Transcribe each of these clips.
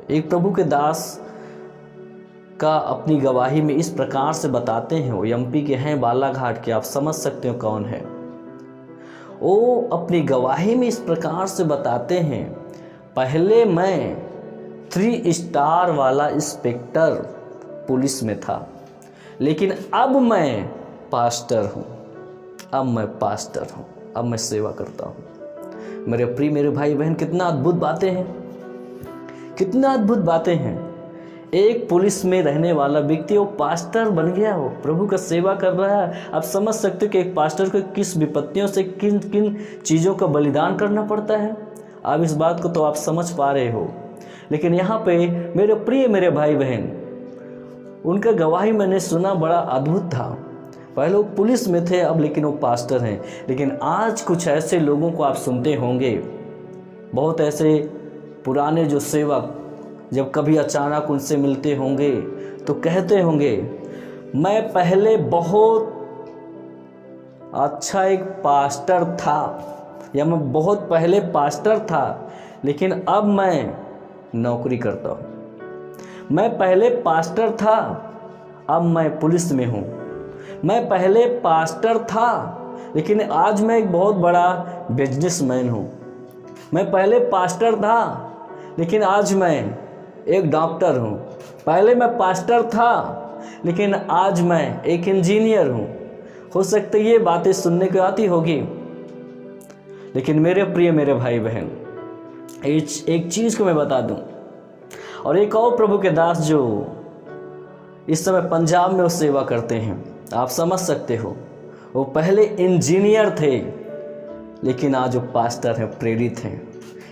एक प्रभु के दास का अपनी गवाही में इस प्रकार से बताते हैं, वो एमपी के हैं बालाघाट के, आप समझ सकते हो कौन है। वो अपनी गवाही में इस प्रकार से बताते हैं, पहले मैं 3 स्टार वाला इंस्पेक्टर पुलिस में था, लेकिन अब मैं पास्टर हूँ, अब मैं सेवा करता हूँ। मेरे प्रिय मेरे भाई बहन, कितना अद्भुत बातें हैं, कितना अद्भुत बातें हैं। एक पुलिस में रहने वाला व्यक्ति वो पास्टर बन गया, हो प्रभु का सेवा कर रहा है। आप समझ सकते हो कि एक पास्टर को किस विपत्तियों से किन किन चीज़ों का बलिदान करना पड़ता है। आप इस बात को तो आप समझ पा रहे हो। लेकिन यहाँ पे मेरे प्रिय मेरे भाई बहन, उनका गवाही मैंने सुना, बड़ा अद्भुत था। पहले वो पुलिस में थे, अब लेकिन वो पास्टर हैं। लेकिन आज कुछ ऐसे लोगों को आप सुनते होंगे, बहुत ऐसे पुराने जो सेवक, जब कभी अचानक उनसे मिलते होंगे तो कहते होंगे, मैं पहले बहुत अच्छा एक पास्टर था, या मैं बहुत पहले पास्टर था, लेकिन अब मैं नौकरी करता हूँ। मैं पहले पास्टर था, अब मैं पुलिस में हूँ। मैं पहले पास्टर था, लेकिन आज मैं एक बहुत बड़ा बिजनेसमैन हूँ। मैं पहले पास्टर था, लेकिन आज मैं एक डॉक्टर हूँ। पहले मैं पास्टर था, लेकिन आज मैं एक इंजीनियर हूँ। हो सकता है ये बातें सुनने को आती होगी, लेकिन मेरे प्रिय मेरे भाई बहन, एक चीज़ को मैं बता दूं, और एक और प्रभु के दास जो इस समय पंजाब में वो सेवा करते हैं, आप समझ सकते हो, वो पहले इंजीनियर थे, लेकिन आज वो पास्टर हैं, प्रेरित हैं।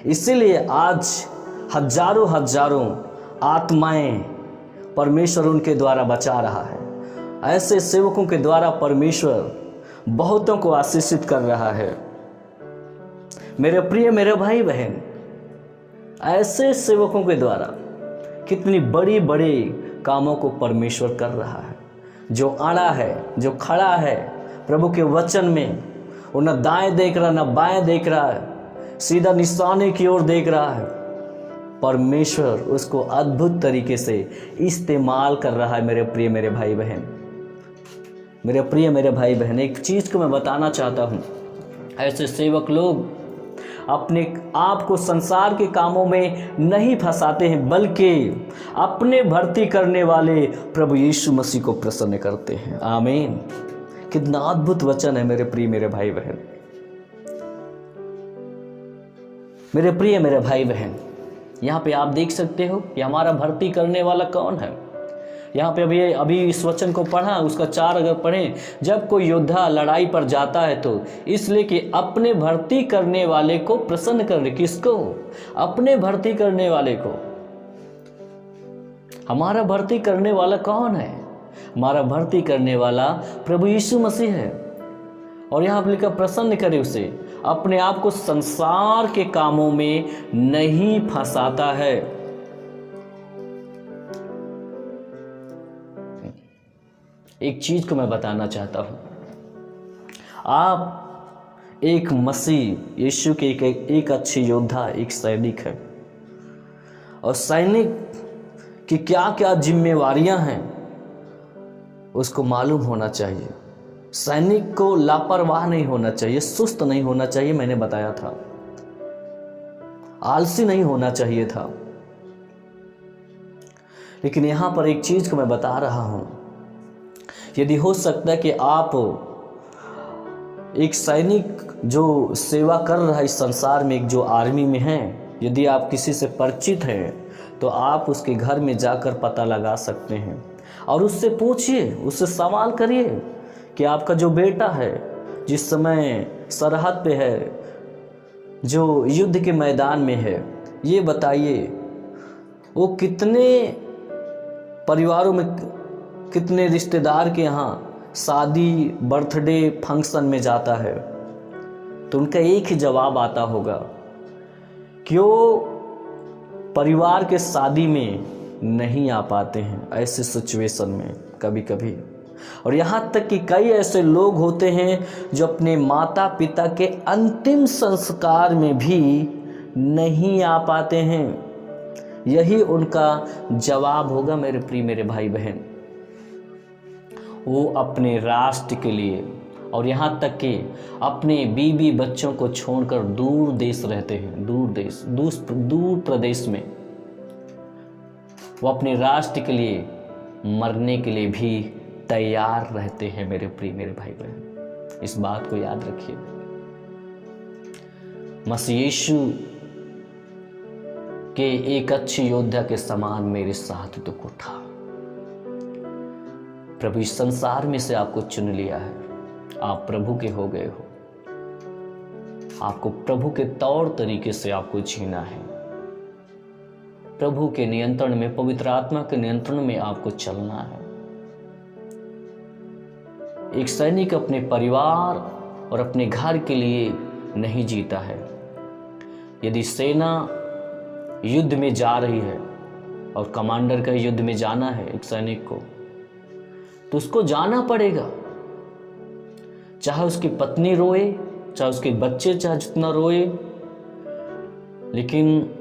इसीलिए आज हजारों आत्माएं परमेश्वर उनके द्वारा बचा रहा है। ऐसे सेवकों के द्वारा परमेश्वर बहुतों को आशीषित कर रहा है। मेरे प्रिय मेरे भाई बहन, ऐसे सेवकों के द्वारा कितनी बड़ी बड़ी कामों को परमेश्वर कर रहा है। जो अड़ा है, जो खड़ा है प्रभु के वचन में, वो न दाएं देख रहा न बाएं देख रहा है, सीधा निशाने की ओर देख रहा है। परमेश्वर उसको अद्भुत तरीके से इस्तेमाल कर रहा है। मेरे प्रिय मेरे भाई बहन, मेरे प्रिय मेरे भाई बहन, एक चीज़ को मैं बताना चाहता हूँ, ऐसे सेवक लोग अपने आप को संसार के कामों में नहीं फंसाते हैं, बल्कि अपने भर्ती करने वाले प्रभु यीशु मसीह को प्रसन्न करते हैं। आमीन। कितना अद्भुत वचन है मेरे प्रिय मेरे भाई बहन। मेरे प्रिय मेरे भाई बहन, यहाँ पे आप देख सकते हो कि हमारा भर्ती करने वाला कौन है। यहाँ पे अभी इस वचन को पढ़ा, उसका 4 अगर पढ़ें, जब कोई योद्धा लड़ाई पर जाता है तो इसलिए कि अपने भर्ती करने वाले को प्रसन्न कर। किसको? अपने भर्ती करने वाले को। हमारा भर्ती करने वाला कौन है? हमारा भर्ती करने वाला प्रभु यीशु मसीह है। और यहाँ पर लिखा, प्रसन्न करे उसे, अपने आप को संसार के कामों में नहीं फंसाता है। एक चीज को मैं बताना चाहता हूं, आप एक मसीह यीशु के एक अच्छे योद्धा, एक सैनिक है, और सैनिक की क्या क्या जिम्मेवारियां हैं उसको मालूम होना चाहिए। सैनिक को लापरवाह नहीं होना चाहिए, सुस्त नहीं होना चाहिए, मैंने बताया था, आलसी नहीं होना चाहिए था। लेकिन यहां पर एक चीज को मैं बता रहा हूं, यदि हो सकता है कि आप एक सैनिक जो सेवा कर रहा है इस संसार में, एक जो आर्मी में है, यदि आप किसी से परिचित हैं तो आप उसके घर में जाकर पता लगा सकते हैं और उससे पूछिए, उससे सवाल करिए कि आपका जो बेटा है, जिस समय सरहद पे है, जो युद्ध के मैदान में है, ये बताइए वो कितने परिवारों में, कितने रिश्तेदार के यहाँ शादी, बर्थडे, फंक्शन में जाता है, तो उनका एक ही जवाब आता होगा कि वो परिवार के शादी में नहीं आ पाते हैं, ऐसे सिचुएशन में कभी कभी। और यहाँ तक कि कई ऐसे लोग होते हैं जो अपने माता पिता के अंतिम संस्कार में भी नहीं आ पाते हैं। यही उनका जवाब होगा मेरे प्रिय मेरे भाई बहन। वो अपने राष्ट्र के लिए और यहाँ तक कि अपने बीवी बच्चों को छोड़कर दूर देश रहते हैं, दूर प्रदेश में। वो अपने राष्ट्र के लिए मरने के लिए भी तैयार रहते हैं मेरे प्रिय मेरे भाई बहन। इस बात को याद रखिए। मसीह यीशु के एक अच्छे योद्धा के समान मेरे साथ दुख उठा। प्रभु इस संसार में से आपको चुन लिया है, आप प्रभु के हो गए हो। आपको प्रभु के तौर तरीके से आपको जीना है, प्रभु के नियंत्रण में, पवित्र आत्मा के नियंत्रण में आपको चलना है। एक सैनिक अपने परिवार और अपने घर के लिए नहीं जीता है। यदि सेना युद्ध में जा रही है और कमांडर का युद्ध में जाना है एक सैनिक को, तो उसको जाना पड़ेगा, चाहे उसकी पत्नी रोए, चाहे उसके बच्चे चाहे जितना रोए, लेकिन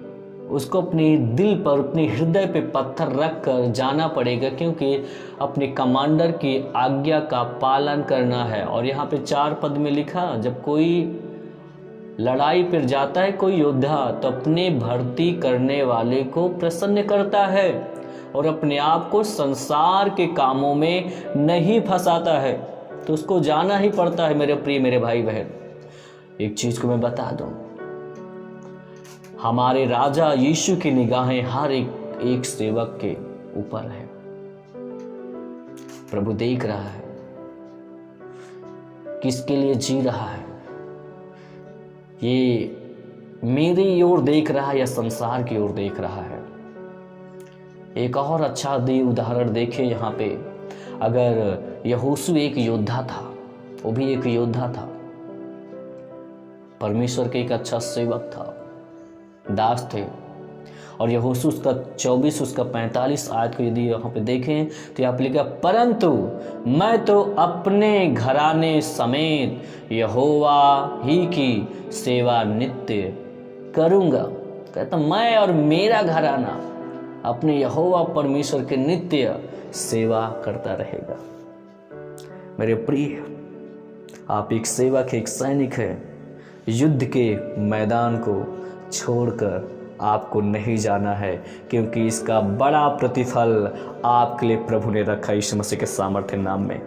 उसको अपने दिल पर, अपने हृदय पे पत्थर रख कर जाना पड़ेगा, क्योंकि अपने कमांडर की आज्ञा का पालन करना है। और यहाँ पे 4 पद में लिखा, जब कोई लड़ाई पर जाता है कोई योद्धा, तो अपने भर्ती करने वाले को प्रसन्न करता है और अपने आप को संसार के कामों में नहीं फंसाता है। तो उसको जाना ही पड़ता है मेरे प्रिय मेरे भाई बहन। एक चीज को मैं बता दूं, हमारे राजा यीशु की निगाहें हर एक सेवक के ऊपर है। प्रभु देख रहा है किसके लिए जी रहा है, ये मेरी ओर देख रहा है या संसार की ओर देख रहा है। एक और अच्छा उदाहरण देखें यहाँ पे, अगर यहोशू एक योद्धा था, वो भी एक योद्धा था, परमेश्वर के एक अच्छा सेवक था, दास थे। और यहोशू उसका 24 उसका 45 आयत को यदि यहाँ पे देखें तो यहाँ पे लिखा, परंतु मैं तो अपने घराने समेत यहोवा ही की सेवा नित्य करूँगा। कहता मैं और मेरा घराना अपने यहोवा परमेश्वर के नित्य सेवा करता रहेगा। मेरे प्रिय, आप एक सेवक है, एक सैनिक है। युद्ध के मैदान को छोड़कर आपको नहीं जाना है, क्योंकि इसका बड़ा प्रतिफल आपके लिए प्रभु ने रखा यीशु मसीह के सामर्थ्य नाम में।